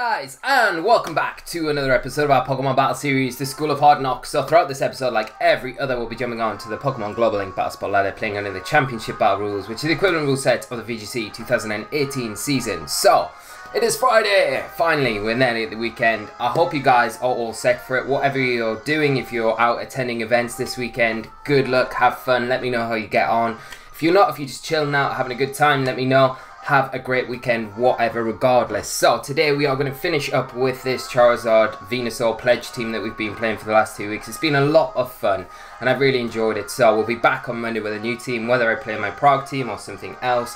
guys, and welcome back to another episode of our Pokemon Battle Series, the School of Hard Knocks. So throughout this episode, like every other, we'll be jumping on to the Pokemon Global Link Battle Spot ladder, playing under the Championship Battle rules, which is the equivalent rule set of the VGC 2018 season. So, it is Friday! Finally, we're nearly at the weekend. I hope you guys are all set for it. Whatever you're doing, if you're out attending events this weekend, good luck, have fun, let me know how you get on. If you're not, if you're just chilling out, having a good time, let me know. Have a great weekend, whatever, regardless. So, today we are going to finish up with this Charizard Venusaur pledge team that we've been playing for the last 2 weeks. It's been a lot of fun, and I've really enjoyed it. So, we'll be back on Monday with a new team, whether I play my Prague team or something else.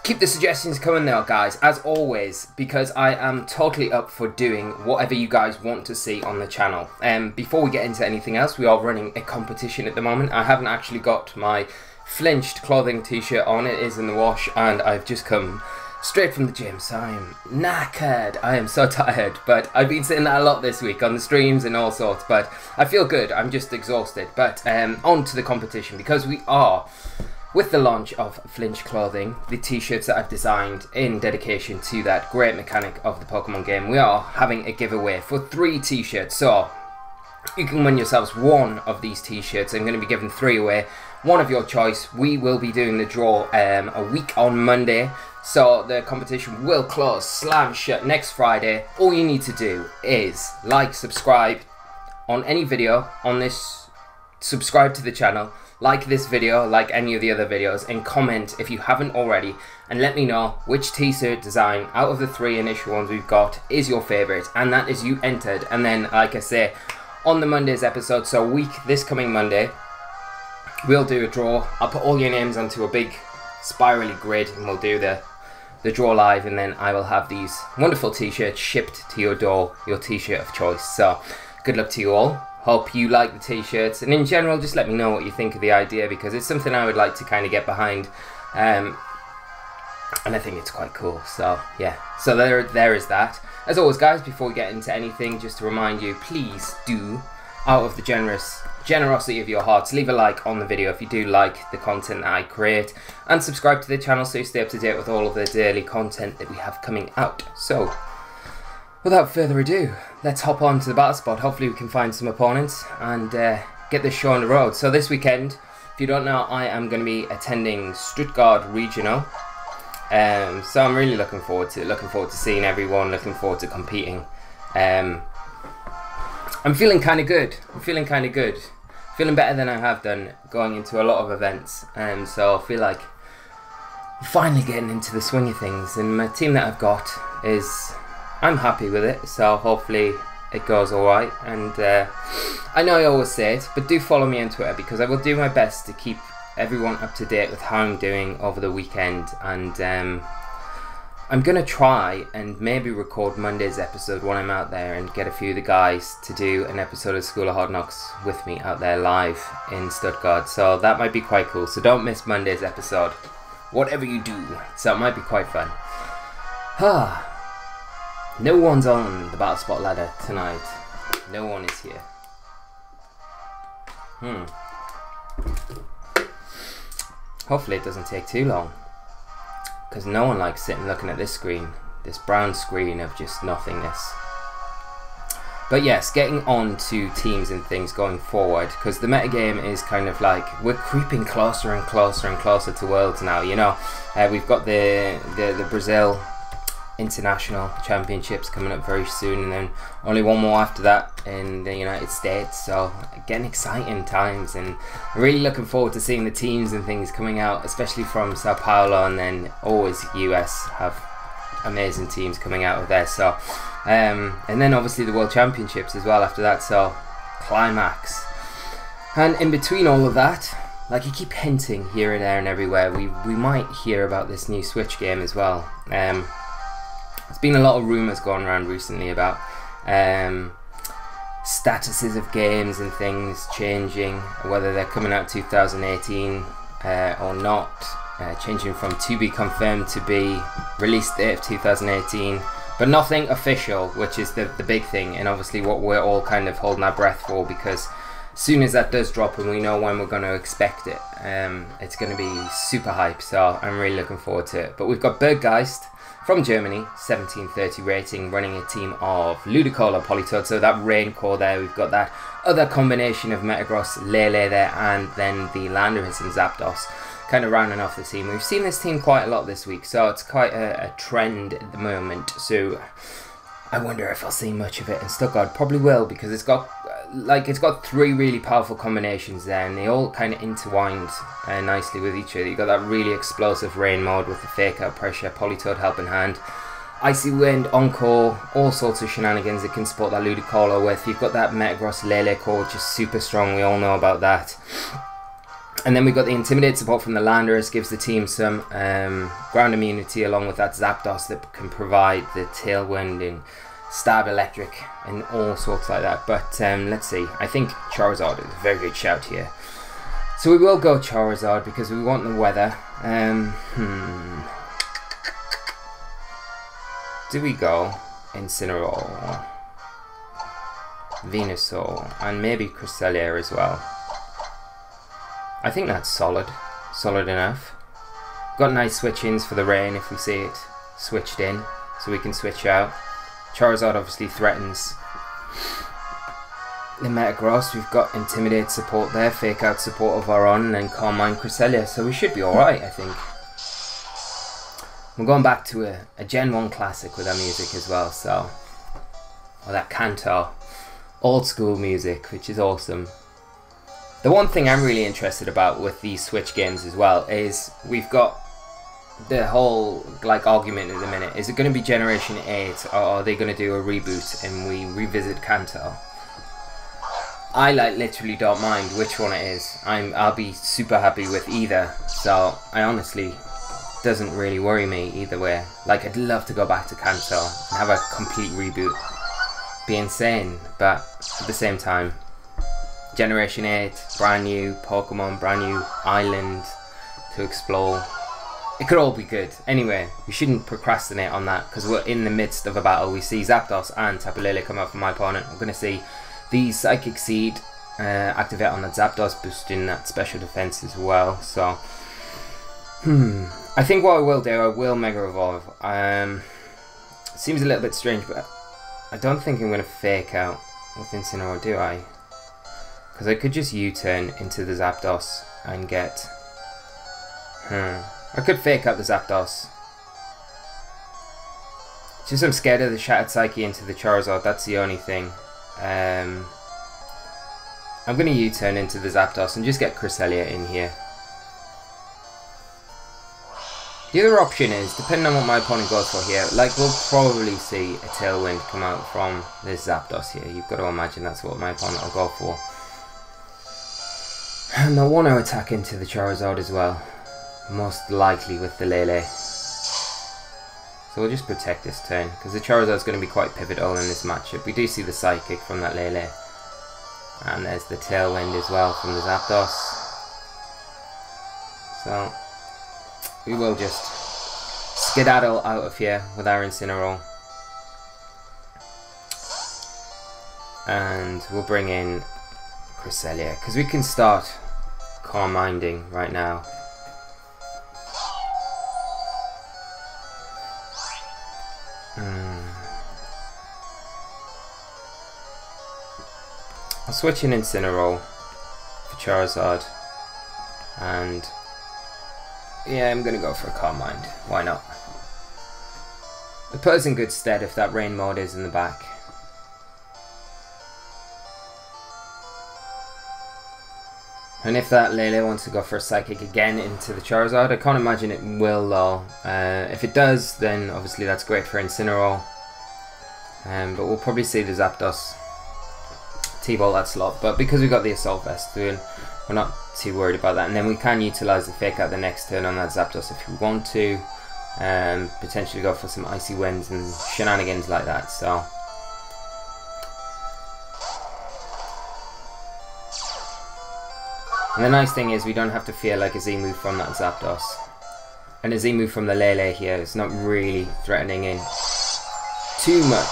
Keep the suggestions coming though, guys, as always, because I am totally up for doing whatever you guys want to see on the channel. Before we get into anything else, we are running a competition at the moment. I haven't actually got my Flinched clothing t-shirt on. It is in the wash, and I've just come straight from the gym, so I am knackered. I am so tired, but I've been saying that a lot this week on the streams and all sorts, but I feel good. I'm just exhausted. But on to the competition, because we are with the launch of Flinched clothing, the t-shirts that I've designed in dedication to that great mechanic of the Pokemon game. We are having a giveaway for 3 t-shirts, so you can win yourselves one of these t-shirts. I'm going to be giving 3 away. One of your choice. We will be doing the draw a week on Monday, so the competition will close slam shut next Friday. All you need to do is like, subscribe on any video on this, subscribe to the channel, like this video, like any of the other videos, and comment if you haven't already, and let me know which t-shirt design out of the 3 initial ones we've got is your favourite, and that is you entered. And then, like I say, on the Monday's episode, so this coming Monday, we'll do a draw. I'll put all your names onto a big spirally grid, and we'll do the draw live, and then I will have these wonderful t-shirts shipped to your door, your t-shirt of choice. So good luck to you all. Hope you like the t-shirts, and in general just let me know what you think of the idea, because it's something I would like to kind of get behind, and I think it's quite cool. So yeah, so there is that. As always, guys, before we get into anything, just to remind you, please do, out of the generosity of your hearts, leave a like on the video if you do like the content that I create, and subscribe to the channel so you stay up to date with all of the daily content that we have coming out. So without further ado, let's hop on to the battle spot. Hopefully we can find some opponents and get this show on the road. So this weekend, if you don't know, I am going to be attending Stuttgart Regional. So I'm really looking forward to it, looking forward to seeing everyone, looking forward to competing. I'm feeling kind of good. Feeling better than I have done going into a lot of events. So I feel like I'm finally getting into the swing of things. And my team that I've got is, I'm happy with it. So hopefully it goes alright. And I know I always say it, but do follow me on Twitter, because I will do my best to keep everyone up to date with how I'm doing over the weekend. And I'm going to try and maybe record Monday's episode when I'm out there, and get a few of the guys to do an episode of School of Hard Knocks with me out there live in Stuttgart. So that might be quite cool. So don't miss Monday's episode, whatever you do. So it might be quite fun. No one's on the Battle Spot ladder tonight. No one is here. Hopefully it doesn't take too long, because no one likes sitting looking at this screen, this brown screen of just nothingness. But yes, getting on to teams and things going forward, because the metagame is kind of like, we're creeping closer and closer and closer to Worlds now, you know. We've got the Brazil International Championships coming up very soon, and then only one more after that in the United States. So getting exciting times, and I'm really looking forward to seeing the teams and things coming out, especially from Sao Paulo, and then always US have amazing teams coming out of there. So and then obviously the World Championships as well after that, so climax. And in between all of that, like I keep hinting here and there and everywhere, we might hear about this new Switch game as well. There's been a lot of rumours going around recently about statuses of games and things changing, whether they're coming out 2018 or not, changing from to be confirmed to be release date of 2018, but nothing official, which is the big thing, and obviously what we're all kind of holding our breath for, because as soon as that does drop and we know when we're going to expect it, it's going to be super hype. So I'm really looking forward to it. But we've got Berggeist from Germany, 1730 rating, running a team of Ludicolo, Politoed, so that Rain core there. We've got that other combination of Metagross, Lele there, and then the Landorus and Zapdos, kind of rounding off the team. We've seen this team quite a lot this week, so it's quite a trend at the moment, so I wonder if I'll see much of it in Stuttgart. Probably will, because it's got three really powerful combinations there, and they all kind of intertwined nicely with each other. You've got that really explosive Rain mode with the fake out pressure, Politoed helping hand, Icy Wind, Encore, all sorts of shenanigans it can support that Ludicolo with. You've got that Metagross Lele core, which is super strong, we all know about that. And then we've got the Intimidate support from the Landorus, gives the team some ground immunity, along with that Zapdos that can provide the Tailwind and Stab Electric and all sorts like that. But let's see, I think Charizard is a very good shout here. So we will go Charizard because we want the weather. Do we go Incineroar, Venusaur, and maybe Cresselia as well? I think that's solid enough. Got nice switch-ins for the Rain if we see it switched in, so we can switch out. Charizard obviously threatens the Metagross. We've got Intimidate support there, Fake Out support of our own, and then Calm Mind Cresselia, so we should be alright, I think. We're going back to a Gen 1 classic with our music as well, so... Or that Kanto. Old school music, which is awesome. The one thing I'm really interested about with these Switch games as well is we've got the whole argument at the minute. Is it going to be Generation 8 or are they going to do a reboot and we revisit Kanto? I literally don't mind which one it is. I'll be super happy with either. So I honestly, doesn't really worry me either way. I'd love to go back to Kanto and have a complete reboot. Be insane, but at the same time, Generation 8, brand new Pokemon, brand new island to explore. It could all be good. Anyway, we shouldn't procrastinate on that because we're in the midst of a battle. We see Zapdos and Tapu Lele come out from my opponent. We're going to see the Psychic Seed activate on that Zapdos, boosting that special defense as well. So, I think what I will do, I will Mega Evolve. Seems a little bit strange, but I don't think I'm going to Fake Out with Incineroar, do I? Because I could just U-turn into the Zapdos and get... I could Fake Out the Zapdos. Just I'm scared of the Shattered Psyche into the Charizard, that's the only thing. I'm going to U-turn into the Zapdos and just get Cresselia in here. The other option is, depending on what my opponent goes for here, we'll probably see a Tailwind come out from this Zapdos here. You've got to imagine that's what my opponent will go for. And they'll want to attack into the Charizard as well. Most likely with the Lele. So we'll just protect this turn, because the Charizard's going to be quite pivotal in this matchup. We do see the Psychic from that Lele. And there's the Tailwind as well from the Zapdos. So we will just skedaddle out of here with our Incineroar. And we'll bring in Cresselia, because we can start Calm Minding right now. I'll switch in Incineroar for Charizard, and yeah, I'm gonna go for a Calm Mind. Why not? It puts us in good stead if that Rain mode is in the back. And if that Lele wants to go for a Psychic again into the Charizard, I can't imagine it will though. If it does, then obviously that's great for Incineroar. But we'll probably see the Zapdos T-Bolt that slot. But because we've got the Assault Vest, we're not too worried about that. And then we can utilise the Fake Out the next turn on that Zapdos if we want to. Potentially go for some Icy Winds and shenanigans like that. So and the nice thing is we don't have to fear a Z-move from that Zapdos. And a Z-move from the Lele here is not really threatening in too much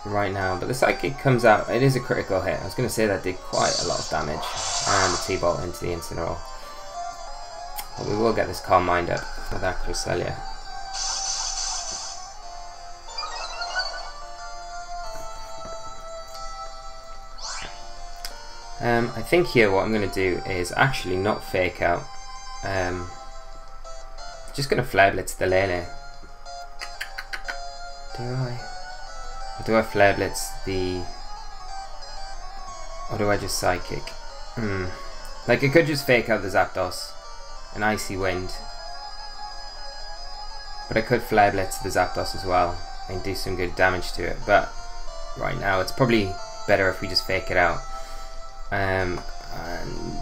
right now. But the Psychic comes out, it is a critical hit. I was going to say that did quite a lot of damage. And the T-Bolt into the Incineroar. But we will get this Calm Mind up with that Cresselia. I think here what I'm going to do is actually not fake out. Just going to Flare Blitz the Lele. Do I Flare Blitz the... or do I just Psychic? Like I could just fake out the Zapdos, an Icy Wind. But I could Flare Blitz the Zapdos as well and do some good damage to it. But right now it's probably better if we just fake it out. And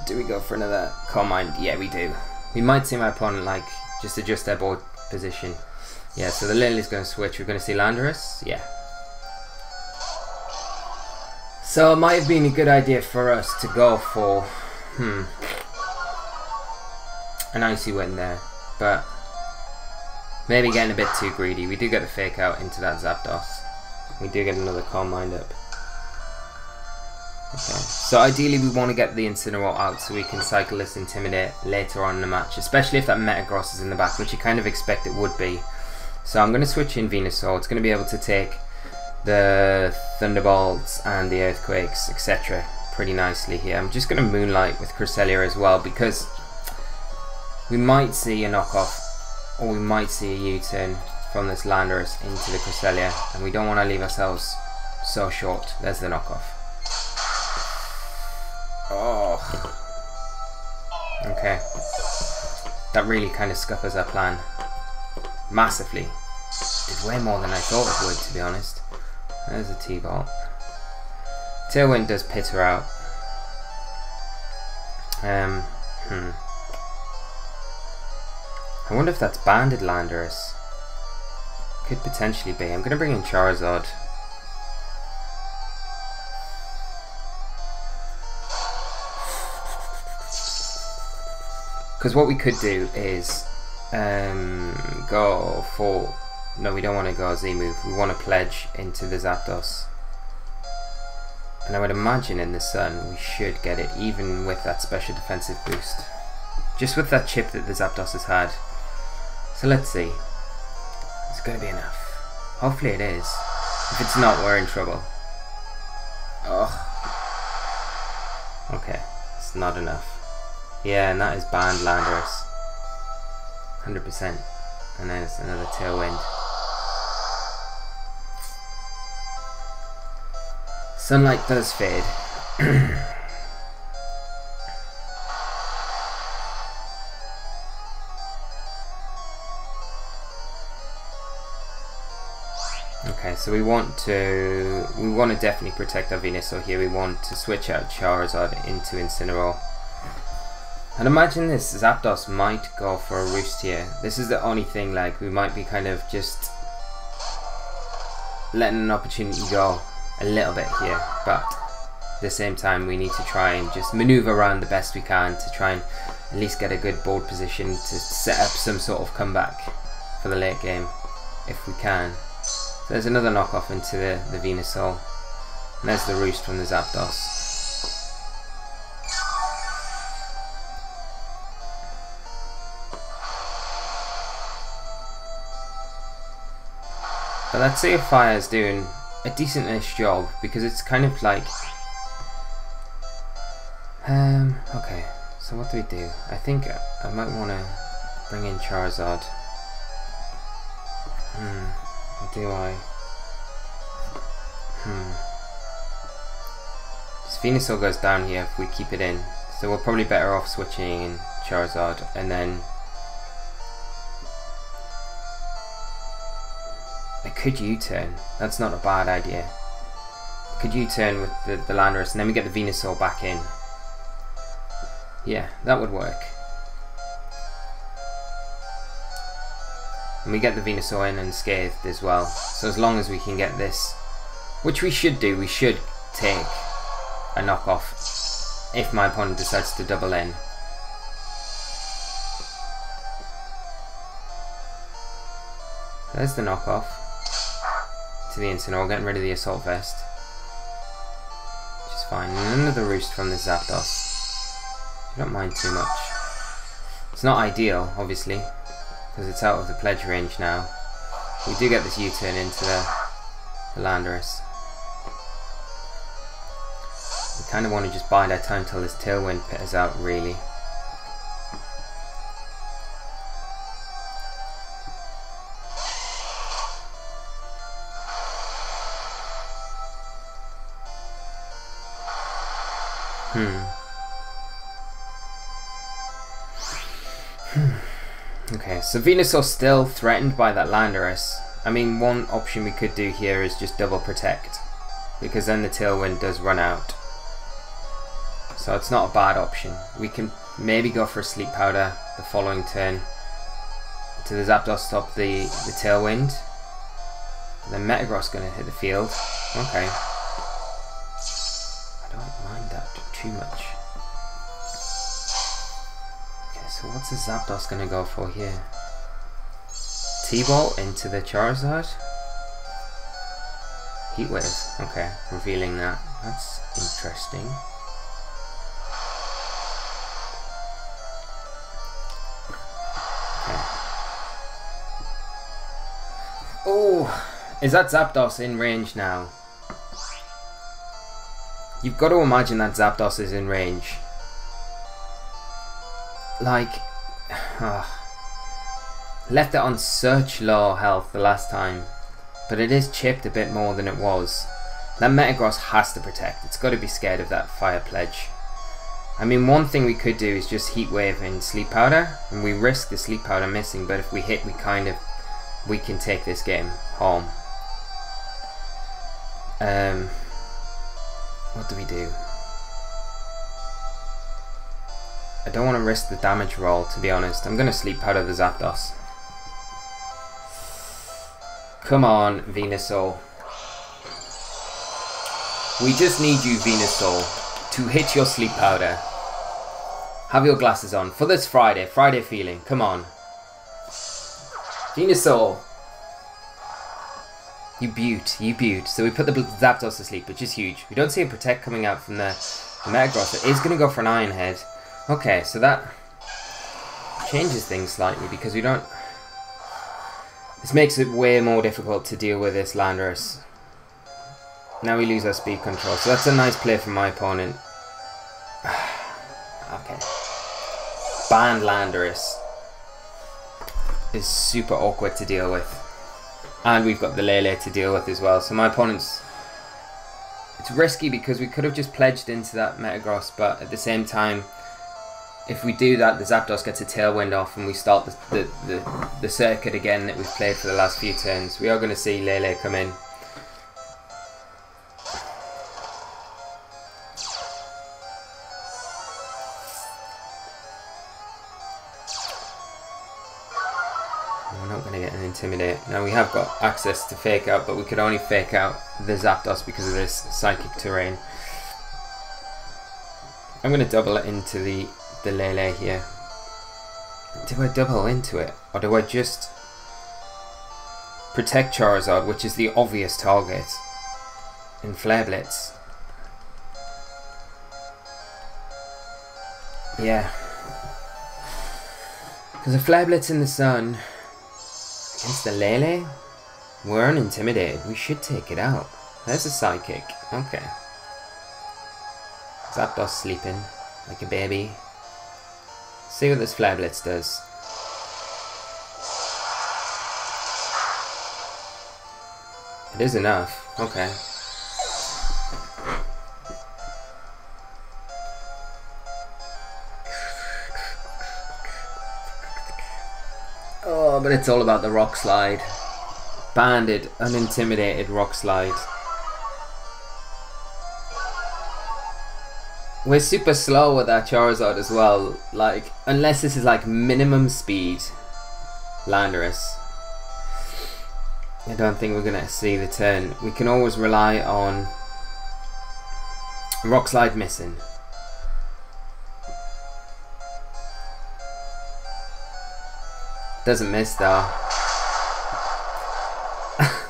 do we go for another Calm Mind? Yeah, we do. We might see my opponent like just adjust their board position. Yeah, so the Lily's going to switch. We're going to see Landorus. Yeah. So it might have been a good idea for us to go for an Icy Wind there, but maybe getting a bit too greedy. We do get the fake out into that Zapdos. We do get another Calm Mind up. Okay, so ideally we want to get the Incineroar out so we can cycle this Intimidate later on in the match, especially if that Metagross is in the back, which you kind of expect it would be. So I'm going to switch in Venusaur. It's going to be able to take the Thunderbolts and the Earthquakes, etc. pretty nicely here. I'm just going to Moonlight with Cresselia as well, because we might see a knockoff, or we might see a U-turn from this Landorus into the Cresselia, and we don't want to leave ourselves so short. There's the knockoff. Oh. Okay. That really kind of scuppers our plan. Massively. Did way more than I thought it would, to be honest. There's a T-Bolt. Tailwind does pitter out. I wonder if that's Banded Landorus. Could potentially be. I'm going to bring in Charizard. Because what we could do is go for... No, we don't want to go Z-move. We want to Pledge into the Zapdos. And I would imagine in the Sun we should get it, even with that special defensive boost. Just with that chip that the Zapdos has had. So let's see. It's going to be enough. Hopefully it is. If it's not, we're in trouble. Ugh. Okay, it's not enough. Yeah, and that is Banned Landorus. 100%. And there's another Tailwind. Sunlight does fade. Okay, so we want to definitely protect our Venusaur here. We want to switch out Charizard into Incineroar. And imagine this, Zapdos might go for a Roost here. This is the only thing, like, we might be kind of just letting an opportunity go a little bit here, but at the same time we need to try and just maneuver around the best we can to try and at least get a good board position to set up some sort of comeback for the late game, if we can. So there's another knockoff into the Venusaur, and there's the Roost from the Zapdos. But let's see if Fire's doing a decent-ish job, because it's kind of like... okay, so what do we do? I think I might want to bring in Charizard. What do I... This Venusaur goes down here if we keep it in, so we're probably better off switching in Charizard, and then... I could U-turn. That's not a bad idea. I could U-turn with the Landorus, and then we get the Venusaur back in. Yeah, that would work. And we get the Venusaur in and Scathed as well. So as long as we can get this, which we should do, we should take a knockoff if my opponent decides to double in. There's the knockoff to the Incineroar, getting rid of the Assault Vest, which is fine. And another Roost from the Zapdos. I don't mind too much. It's not ideal, obviously, because it's out of the pledge range now. We do get this U-turn into the Landorus. We kind of want to just bide our time till this Tailwind peters out, really. Okay, so Venusaur's still threatened by that Landorus. I mean, one option we could do here is just double protect, because then the Tailwind does run out. So it's not a bad option. We can maybe go for a Sleep Powder the following turn to the Zapdos stop the Tailwind. Then Metagross going to hit the field. Okay. I don't mind that too much. Okay, so what's the Zapdos going to go for here? T-Ball into the Charizard. Heat Wave. Okay, revealing that. That's interesting. Okay. Oh, is that Zapdos in range now? You've got to imagine that Zapdos is in range. Like, left it on such low health the last time, but it is chipped a bit more than it was. That Metagross has to protect. It's got to be scared of that Fire Pledge. I mean, one thing we could do is just Heat Wave and Sleep Powder, and we risk the Sleep Powder missing, but if we hit, we can take this game home. What do we do? I don't want to risk the damage roll, to be honest. I'm going to Sleep Powder the Zapdos. Come on, Venusaur. We just need you, Venusaur, to hit your Sleep Powder. Have your glasses on for this Friday feeling. Come on. Venusaur. You beaut. So we put the Zapdos to sleep, which is huge. We don't see a Protect coming out from the Metagross. It is going to go for an Iron Head. Okay, so that changes things slightly because we don't... This makes it way more difficult to deal with this Landorus. Now we lose our speed control, so that's a nice play from my opponent. Okay. Banned Landorus is super awkward to deal with. And we've got the Lele to deal with as well, so my opponent's... It's risky because we could have just pledged into that Metagross, but at the same time, if we do that, the Zapdos gets a Tailwind off and we start the circuit again that we've played for the last few turns. We are going to see Lele come in. We're not going to get an Intimidate. Now we have got access to Fake Out, but we could only Fake Out the Zapdos because of this Psychic Terrain. I'm going to double it into the Lele here. Do I double into it, or do I just protect Charizard, which is the obvious target, in Flare Blitz? Yeah, because a Flare Blitz in the sun against the Lele, we're unintimidated. We should take it out. There's a Psychic. Okay. Zapdos sleeping like a baby. See what this Flare Blitz does. It is enough. Okay. Oh, but it's all about the Rock Slide. Banded, unintimidated Rock Slide. We're super slow with that Charizard as well, like, unless this is like minimum speed Landorus. I don't think we're going to see the turn. We can always rely on Rock Slide missing. Doesn't miss though.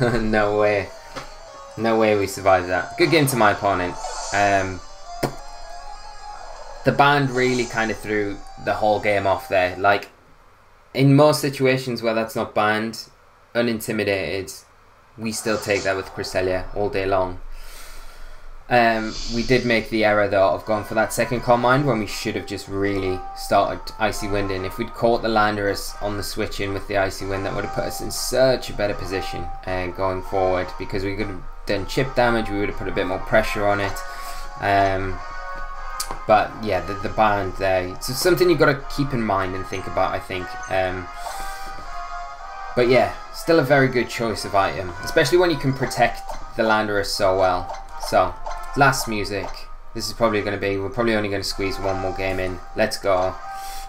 No way. No way we survive that. Good game to my opponent. The band really kind of threw the whole game off there. Like, in most situations where that's not banned, unintimidated, we still take that with Cresselia all day long. We did make the error though of going for that second Calm Mind when we should have just really started Icy Wind in. If we'd caught the Landorus on the switch in with the Icy Wind, that would have put us in such a better position going forward, because we could have done chip damage, we would have put a bit more pressure on it. But yeah, the band there, it's something you've got to keep in mind and think about, I think. But yeah, still a very good choice of item, especially when you can protect the Landorus so well. So, last music. This is probably going to be, we're probably only going to squeeze one more game in. Let's go.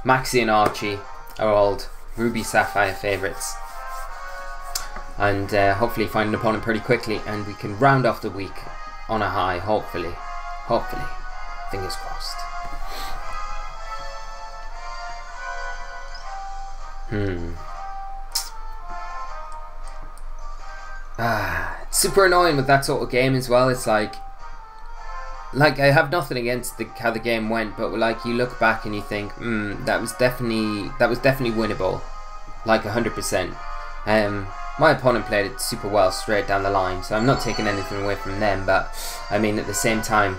Maxie and Archie, our old Ruby Sapphire favourites. And hopefully find an opponent pretty quickly, and we can round off the week on a high, hopefully. Hopefully. Fingers crossed. It's super annoying with that sort of game as well. It's like I have nothing against how the game went, but like you look back and you think, that was definitely winnable, like 100%. My opponent played it super well straight down the line, so I'm not taking anything away from them. But I mean, at the same time,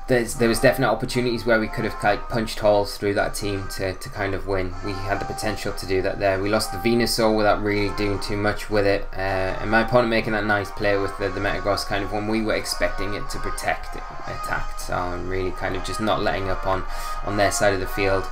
there was definite opportunities where we could have like punched holes through that team to kind of win. We had the potential to do that there. We lost the Venusaur without really doing too much with it, and my opponent making that nice play with the Metagross kind of when we were expecting it to protect, it attacked. So I'm really kind of just not letting up on their side of the field.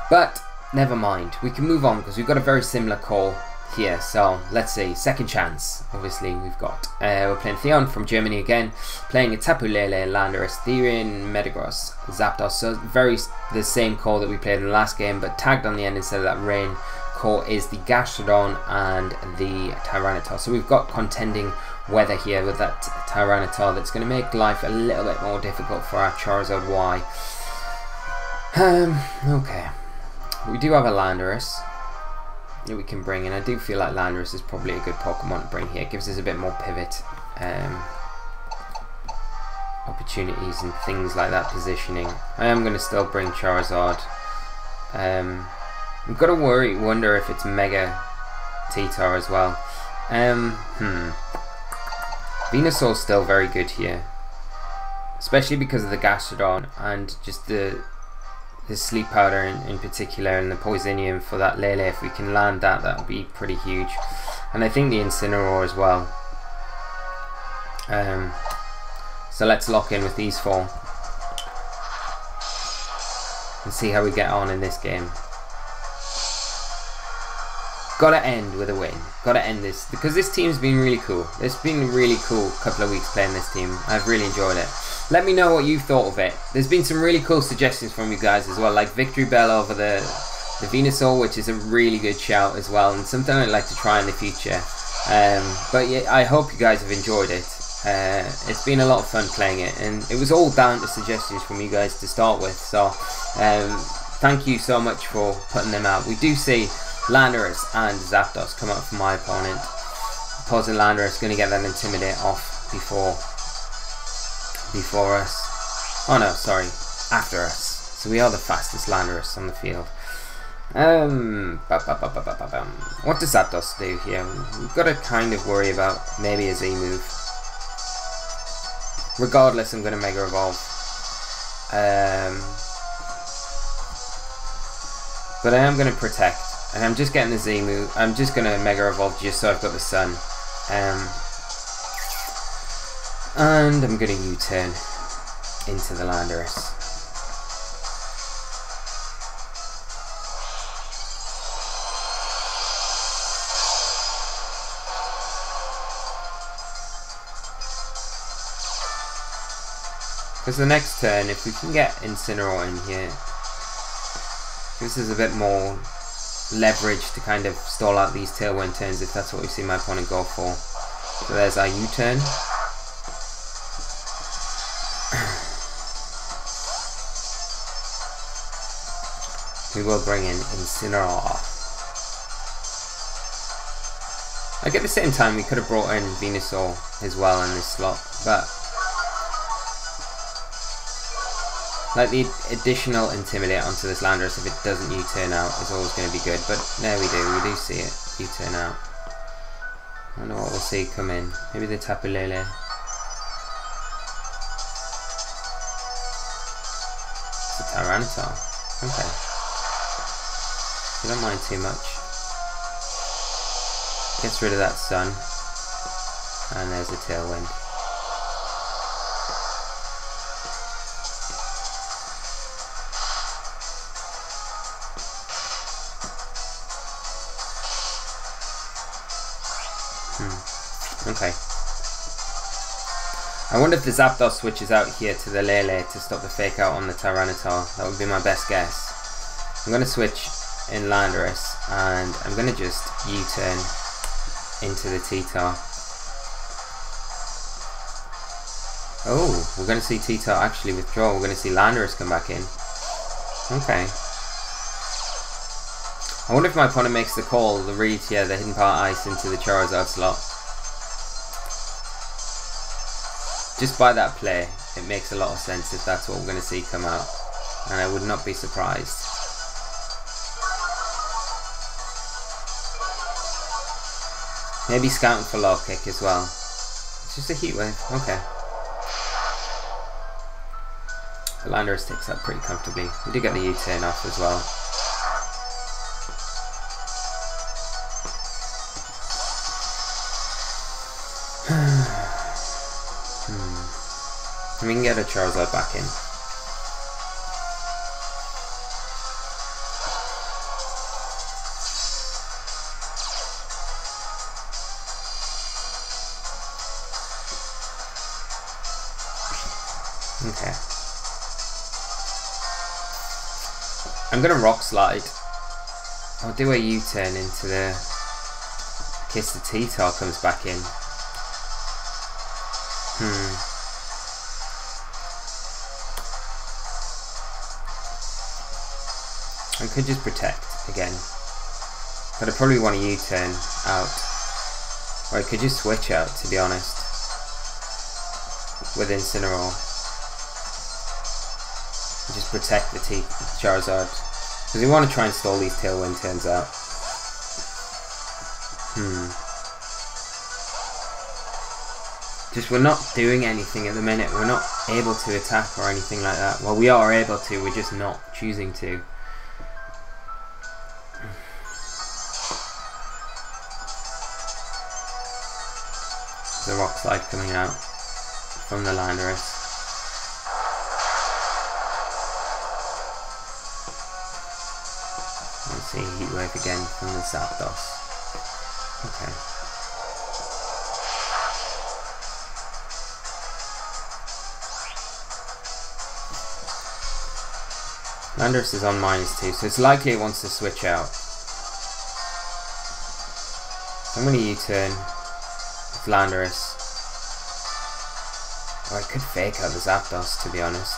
But never mind, we can move on because we've got a very similar call here. So let's see, second chance. Obviously we've got we're playing Theon from Germany again, playing a Tapu Lele, Landorus, Therian, Metagross, Zapdos. So very the same call that we played in the last game, but tagged on the end instead of that rain call is the Gastrodon and the Tyranitar. So we've got contending weather here with that Tyranitar that's going to make life a little bit more difficult for our Charizard Y. Okay, we do have a Landorus that we can bring in. I do feel like Landorus is probably a good Pokemon to bring here. It gives us a bit more pivot opportunities and things like that, positioning. I am going to still bring Charizard. I've got to wonder if it's Mega T-Tar as well. Venusaur's still very good here, especially because of the Gastrodon and just the Sleep Powder in particular, and the Poisonium for that Lele. If we can land that, that would be pretty huge. And I think the Incineroar as well. So let's lock in with these four and see how we get on in this game. Gotta end with a win. Gotta end this, because this team's been really cool. It's been a really cool couple of weeks playing this team. I've really enjoyed it. Let me know what you thought of it. There's been some really cool suggestions from you guys as well, like Victory Bell over the Venusaur, which is a really good shout as well, and something I'd like to try in the future. But yeah, I hope you guys have enjoyed it. It's been a lot of fun playing it, and it was all down to suggestions from you guys to start with. So thank you so much for putting them out. We do see Landorus and Zapdos come up for my opponent. Opposing Landorus going to get that Intimidate off before us. Oh no, sorry, after us. So we are the fastest Landorus on the field. What does Zapdos do here? We've got to kind of worry about maybe a Z move. Regardless, I'm going to Mega Evolve. But I am going to Protect. And I'm just getting the Z move. I'm just going to Mega Evolve just so I've got the Sun. And I'm going to U-turn into the Landorus. Because the next turn, if we can get Incineroar in here, this is a bit more leverage to kind of stall out these tailwind turns if that's what we see my opponent go for. So there's our U-turn. We will bring in Incineroar. Like at the same time we could have brought in Venusaur as well in this slot, but like the additional Intimidate onto this Landorus if it doesn't U-turn out is always going to be good, but there we do see it U-turn out. I don't know what we'll see come in. Maybe the Tapu Lele. It's a Tyranitar. Okay. I don't mind too much. Gets rid of that Sun. And there's a Tailwind. Okay. I wonder if the Zapdos switches out here to the Lele to stop the fake out on the Tyranitar. That would be my best guess. I'm going to switch in Landorus and I'm going to just U-turn into the T-Tar. Oh, we're going to see T-Tar actually withdraw. We're going to see Landorus come back in. Okay. I wonder if my opponent makes the call, the read, yeah, the Hidden Power Ice into the Charizard slot. Just by that play, it makes a lot of sense if that's what we're going to see come out. And I would not be surprised. Maybe scouting for Low Kick as well. It's just a Heat Wave, okay. The Landorus takes that pretty comfortably. We do get the U-turn off as well. We can get a Charizard back in. Okay. I'm gonna Rock Slide. I'll do a U-turn into the... in case the T-Tar comes back in. I could just Protect again, but I probably want to U-turn out, or I could just switch out, to be honest, with Incineroar and just protect the Charizard, because we want to try and stall these Tailwind turns out. Just we're not doing anything at the minute. We're not able to attack or anything like that. Well, we are able to, we're just not choosing to. The Rock Slide coming out from the Landorus. Let's see, Heat Wave again from the Zapdos. Okay. Landorus is on -2, so it's likely it wants to switch out. So I'm going to U-turn with Landorus. Or I could fake out the Zapdos, to be honest.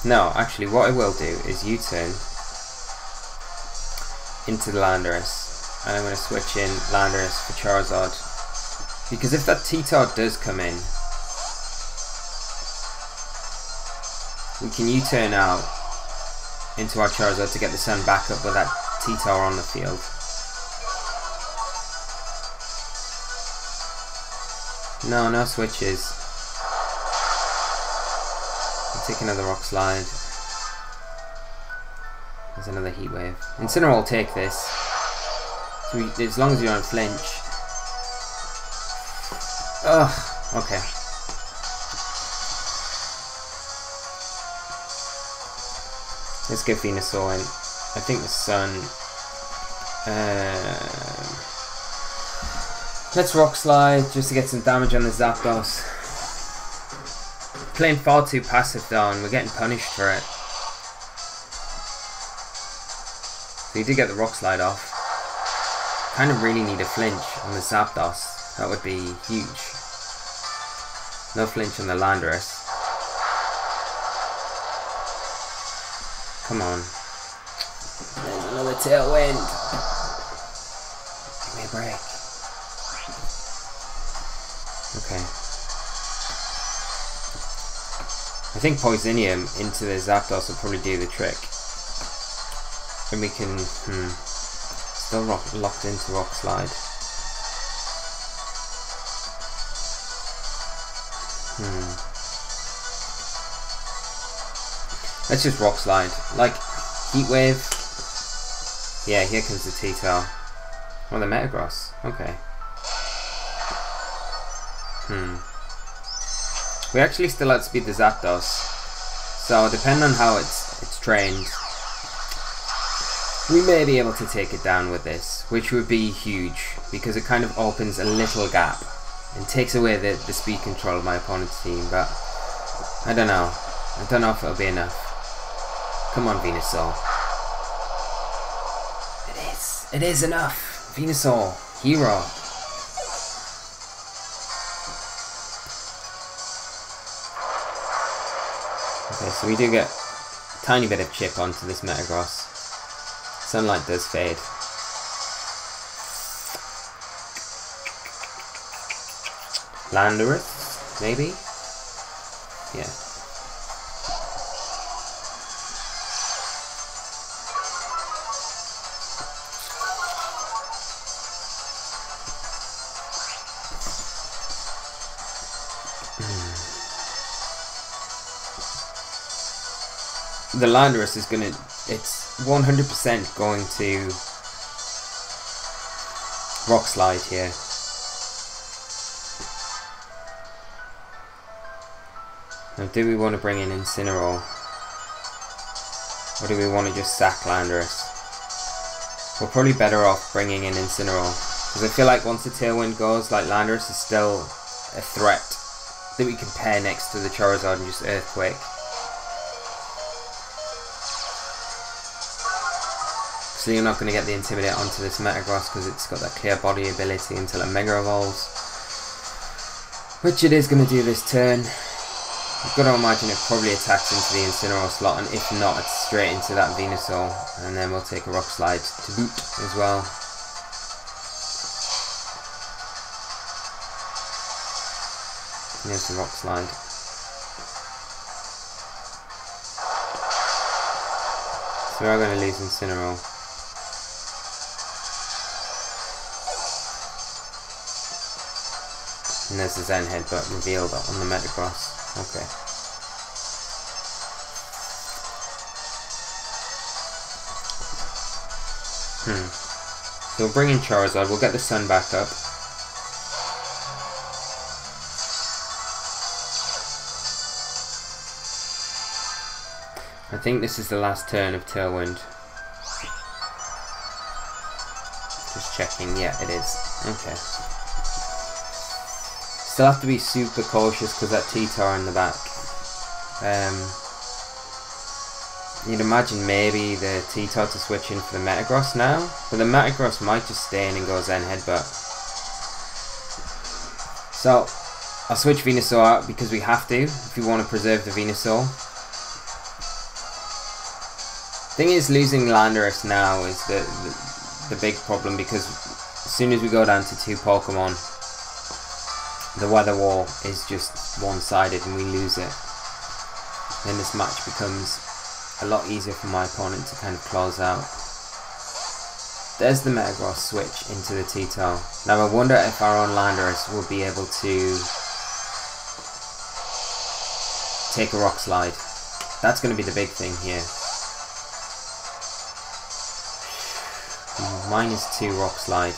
No, actually what I will do is U-turn into the Landorus. And I'm going to switch in Landorus for Charizard. Because if that T-Tar does come in, we can U-turn out into our Charizard to get the Sun back up with that T-Tar on the field. No, no switches. I'll take another Rock Slide. There's another Heat Wave. Incineroar will take this. So as long as you don't flinch. Ugh, okay. Let's get Venusaur in. I think the Sun. Let's Rock Slide just to get some damage on the Zapdos. Playing far too passive though, and we're getting punished for it. So you did get the Rock Slide off. Kind of really need a flinch on the Zapdos. That would be huge. No flinch on the Landorus. Come on. There's another Tailwind. Give me a break. Okay. I think Poisonium into the Zapdos will probably do the trick. And we can... still locked into Rock Slide. Let's just Rock Slide. Like, Heat Wave. Yeah, here comes the T-Tail. Oh, the Metagross. Okay. We actually still outspeed the Zapdos. So, depending on how it's trained, we may be able to take it down with this, which would be huge, because it kind of opens a little gap and takes away the speed control of my opponent's team, but I don't know. I don't know if it'll be enough. Come on, Venusaur. It is. It is enough. Venusaur. Hero. Okay, so we do get a tiny bit of chip onto this Metagross. Sunlight does fade. Landorus, maybe? Yeah. The Landorus is gonna, it's 100% going to Rock Slide here. Now, do we want to bring in Incineroar? Or do we want to just sack Landorus? We're probably better off bringing in Incineroar, because I feel like once the Tailwind goes, like, Landorus is still a threat that we can pair next to the Charizard and just Earthquake. So you're not going to get the Intimidate onto this Metagross because it's got that clear body ability until it Mega Evolves. Which it is going to do this turn. I've got to imagine it probably attacks into the Incineroar slot, and if not, it's straight into that Venusaur. And then we'll take a Rock Slide to boot as well. Here's the Rock Slide. So we're going to lose Incineroar. And there's the Zen Headbutt revealed on the Metagross. Okay. So we'll bring in Charizard, we'll get the sun back up. I think this is the last turn of Tailwind. Just checking, yeah it is. Okay. Still have to be super cautious because that T-Tar in the back. You'd imagine maybe the T-Tar to switch in for the Metagross now, but the Metagross might just stay in and go Zen Headbutt. So, I'll switch Venusaur out because we have to, if we want to preserve the Venusaur. Thing is, losing Landorus now is the big problem, because as soon as we go down to 2 Pokemon, the weather wall is just one-sided and we lose it. Then this match becomes a lot easier for my opponent to kind of close out. There's the Metagross switch into the T-Tail. Now I wonder if our own Landorus will be able to take a Rock Slide. That's going to be the big thing here. -2 Rock Slide.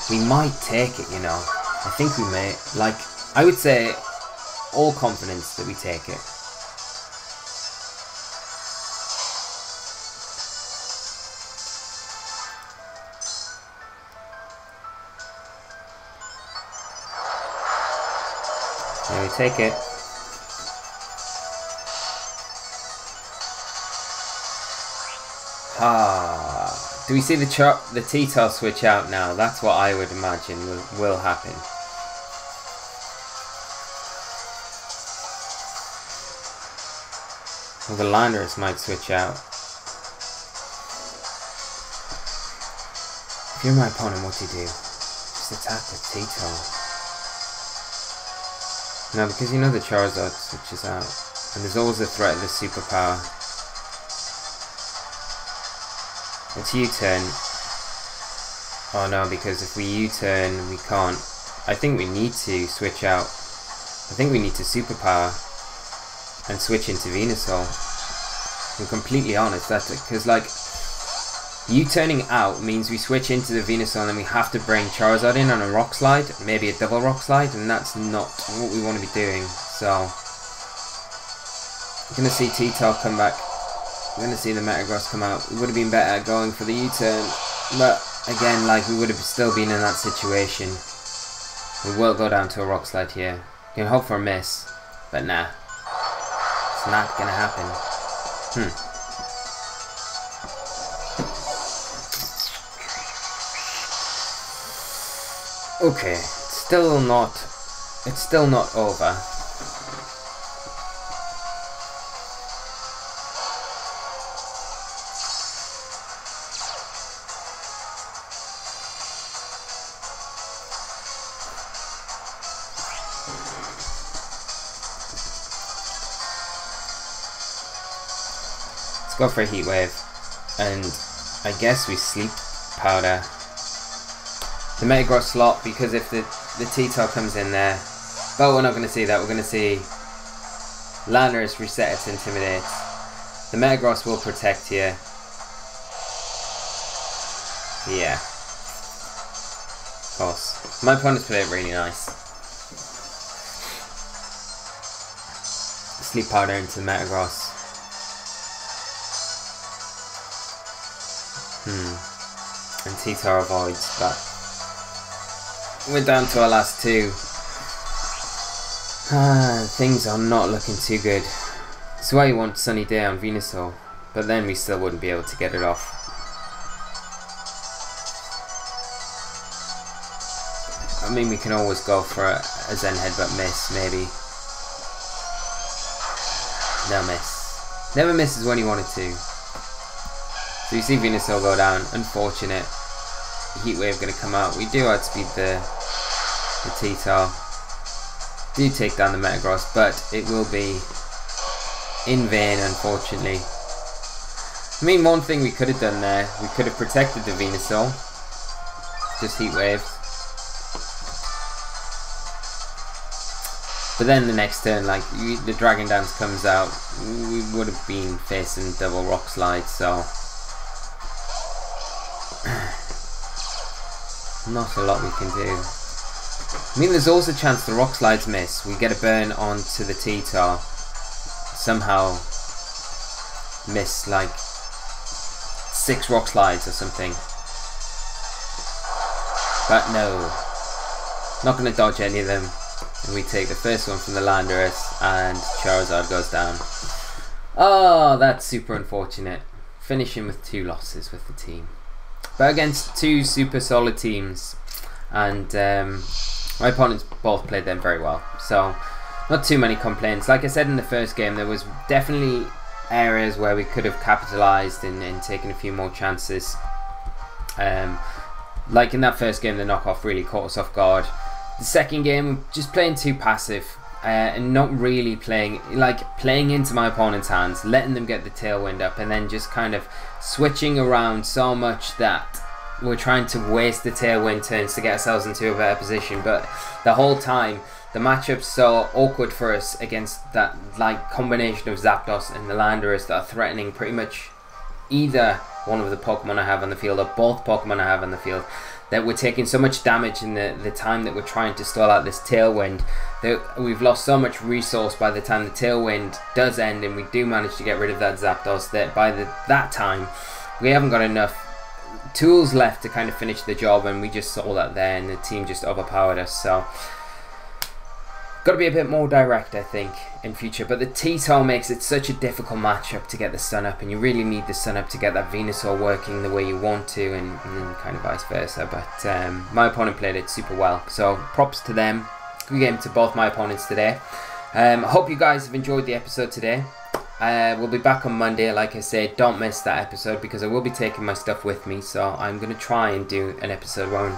We might take it, you know. I think we may. Like, I would say all confidence that we take it. There we take it. Do we see the T-Tail switch out now? That's what I would imagine will happen. Well, the Landorus might switch out. If you're my opponent, what do you do? Just attack the T-Tail. No, because you know the Charizard switches out. And there's always the threat of the superpower. It's U-turn. Oh no, because if we U-turn, we can't. I think we need to switch out I think we need to superpower and switch into Venusaur. I'm completely honest, that's it, because like you turning out means we switch into the Venusaur and then we have to bring Charizard in on a rock slide, maybe a double rock slide, and that's not what we want to be doing. So we're going to see T-Tar come back, we're going to see the Metagross come out. We would have been better going for the U-turn, but again, like, we would have still been in that situation. We will go down to a rock slide here. You can hope for a miss, but nah, it's not going to happen. Okay, it's still not over. Let's go for a heat wave, and I guess we sleep powder the Metagross slot, because if the T-Tar comes in there, but we're not going to see that. We're going to see Landorus reset its Intimidate. The Metagross will protect here. Yeah, of course. My opponent's played it really nice. Sleep powder into the Metagross. And T-Tar avoids, but we're down to our last two. Things are not looking too good. That's why you want Sunny Day on Venusaur, but then we still wouldn't be able to get it off. I mean, we can always go for a Zen Headbutt miss, maybe. No miss. Never misses when you want it to. So you see Venusaur go down. Unfortunate. Heat Wave going to come out. We do outspeed the T-Tar. Do take down the Metagross, but it will be in vain, unfortunately. I mean, one thing we could have done there, we could have protected the Venusaur. Just Heat Wave. But then the next turn, like, the Dragon Dance comes out, we would have been facing double Rock Slide, so not a lot we can do. I mean, there's also a chance the Rock Slides miss. We get a burn onto the T-Tar. Somehow miss like 6 Rock Slides or something. But no. Not going to dodge any of them. And we take the first one from the Landorus and Charizard goes down. Oh, that's super unfortunate. Finishing with 2 losses with the team. But against 2 super solid teams, and my opponents both played them very well, so not too many complaints. Like I said in the first game, there was definitely areas where we could have capitalized and taken a few more chances. Like in that first game, the knockoff really caught us off guard. The second game, just playing too passive and not really playing into my opponent's hands, letting them get the tailwind up, and then just kind of switching around so much that we're trying to waste the tailwind turns to get ourselves into a better position. But the whole time, the matchup's so awkward for us against that like combination of Zapdos and the Landorus that are threatening pretty much either one of the Pokemon I have on the field or both Pokemon I have on the field, that we're taking so much damage in the time that we're trying to stall out this tailwind, that we've lost so much resource by the time the tailwind does end and we do manage to get rid of that Zapdos, that by that time we haven't got enough tools left to kind of finish the job, and we just saw that there and the team just overpowered us. So got to be a bit more direct, I think, in future. But the T-Tar makes it such a difficult matchup to get the stun up, and you really need the stun up to get that Venusaur working the way you want to, and then kind of vice versa. But my opponent played it super well, so props to them. Good game to both my opponents today. I hope you guys have enjoyed the episode today. We'll be back on Monday. Like I said, don't miss that episode because I will be taking my stuff with me, so I'm going to try and do an episode when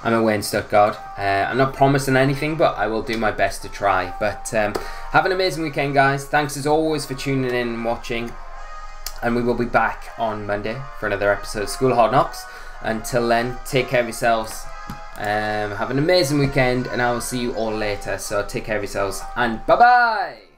I'm away in Stuttgart. I'm not promising anything, but I will do my best to try. But have an amazing weekend, guys. Thanks as always for tuning in and watching, and we will be back on Monday for another episode of School of Hard Knocks. Until then, take care of yourselves. Have an amazing weekend, and I will see you all later. So take care of yourselves, and bye bye.